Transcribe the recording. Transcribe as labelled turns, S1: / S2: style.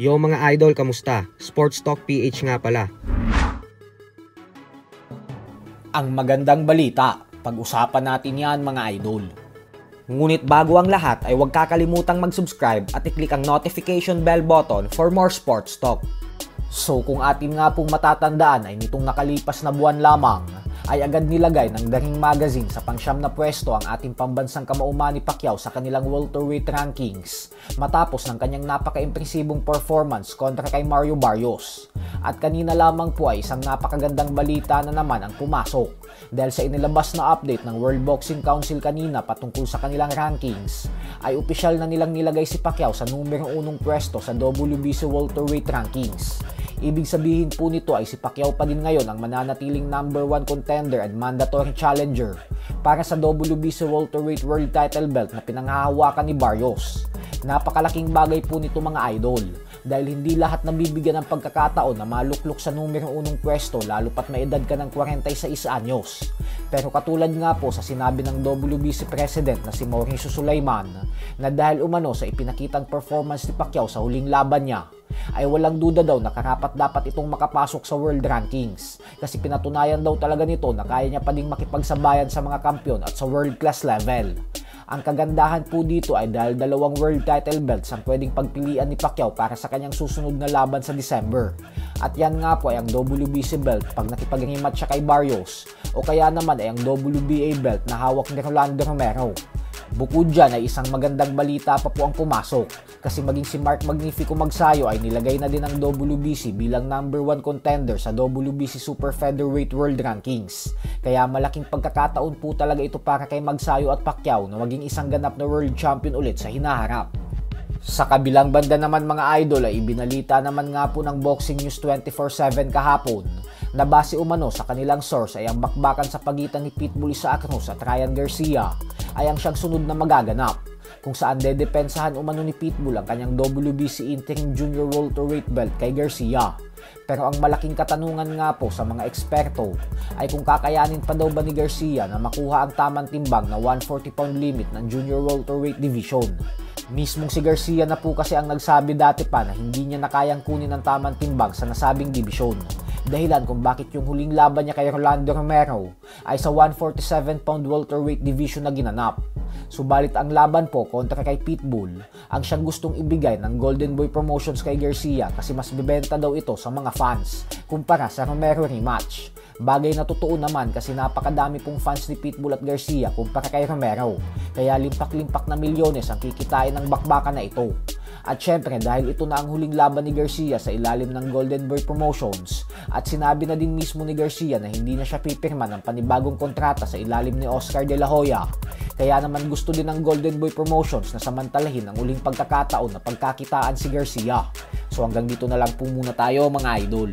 S1: Yo mga idol, kamusta? Sports Talk PH nga pala.
S2: Ang magandang balita, pag-usapan natin yan mga idol. Ngunit bago ang lahat ay huwag kakalimutang mag-subscribe at i-click ang notification bell button for more sports talk. So kung atin nga pong matatandaan ay nitong nakalipas na buwan lamang, ay agad nilagay ng The Ring Magazine sa pangsyam na pwesto ang ating pambansang kamauman ni Pacquiao sa kanilang welterweight rankings matapos ng kanyang napaka-impresibong performance kontra kay Mario Barrios. At kanina lamang po ay isang napakagandang balita na naman ang pumasok dahil sa inilabas na update ng World Boxing Council kanina patungkol sa kanilang rankings ay opisyal na nilang nilagay si Pacquiao sa numero 1 pwesto sa WBC welterweight rankings. Ibig sabihin po nito ay si Pacquiao pa din ngayon ang mananatiling number 1 contender and mandatory challenger para sa WBC welterweight world title belt na pinanghahawakan ni Barrios. Napakalaking bagay po nito mga idol dahil hindi lahat nabibigyan ng pagkakataon na maluklok sa numero 1 pwesto lalo pat may edad ka ng 46 anyos. Pero katulad nga po sa sinabi ng WBC President na si Mauricio Sulaiman na dahil umano sa ipinakitang performance ni Pacquiao sa huling laban niya, ay walang duda daw na karapat dapat itong makapasok sa world rankings kasi pinatunayan daw talaga nito na kaya niya pa ding makipagsabayan sa mga kampyon at sa world class level. Ang kagandahan po dito ay dahil dalawang world title belts ang pwedeng pagpilian ni Pacquiao para sa kanyang susunod na laban sa December. At yan nga po ay ang WBC belt pag nakipag-rematch siya kay Barrios o kaya naman ay ang WBA belt na hawak ni Rolando Romero. Bukod dyan ay isang magandang balita pa po ang pumasok kasi maging si Mark Magnifico Magsayo ay nilagay na din ang WBC bilang number 1 contender sa WBC Super Featherweight World Rankings. Kaya malaking pagkakataon po talaga ito para kay Magsayo at Pacquiao na maging isang ganap na world champion ulit sa hinaharap. Sa kabilang banda naman mga idol ay ibinalita naman nga po ng Boxing News 24/7 kahapon na base umano sa kanilang source ay ang bakbakan sa pagitan ni Pitbull Isaac Cruz at Ryan Garcia ay ang siyang sunod na magaganap kung saan dedepensahan umano ni Pitbull ang kanyang WBC Interim Junior Welterweight belt kay Garcia. Pero ang malaking katanungan nga po sa mga eksperto ay kung kakayanin pa daw ba ni Garcia na makuha ang tamang timbang na 140 pound limit ng Junior Welterweight Division. Mismong si Garcia na po kasi ang nagsabi dati pa na hindi niya na kayang kunin ang tamang timbang sa nasabing dibisyon. Dahilan kung bakit yung huling laban niya kay Rolando Romero ay sa 147 pound welterweight division na ginanap. Subalit ang laban po kontra kay Pitbull ang siyang gustong ibigay ng Golden Boy Promotions kay Garcia kasi mas bibenta daw ito sa mga fans kumpara sa Romero rematch. Bagay na totoo naman kasi napakadami pong fans ni Pitbull at Garcia kumpara kay Romero. Kaya limpak-limpak na milyones ang kikitain ng bakbakan na ito. At syempre dahil ito na ang huling laban ni Garcia sa ilalim ng Golden Boy Promotions at sinabi na din mismo ni Garcia na hindi na siya pipirma ng panibagong kontrata sa ilalim ni Oscar De La Hoya. Kaya naman gusto din ng Golden Boy Promotions na samantalahin ang uling pagkakataon na pagkakitaan si Garcia. So hanggang dito na lang po muna tayo mga idol.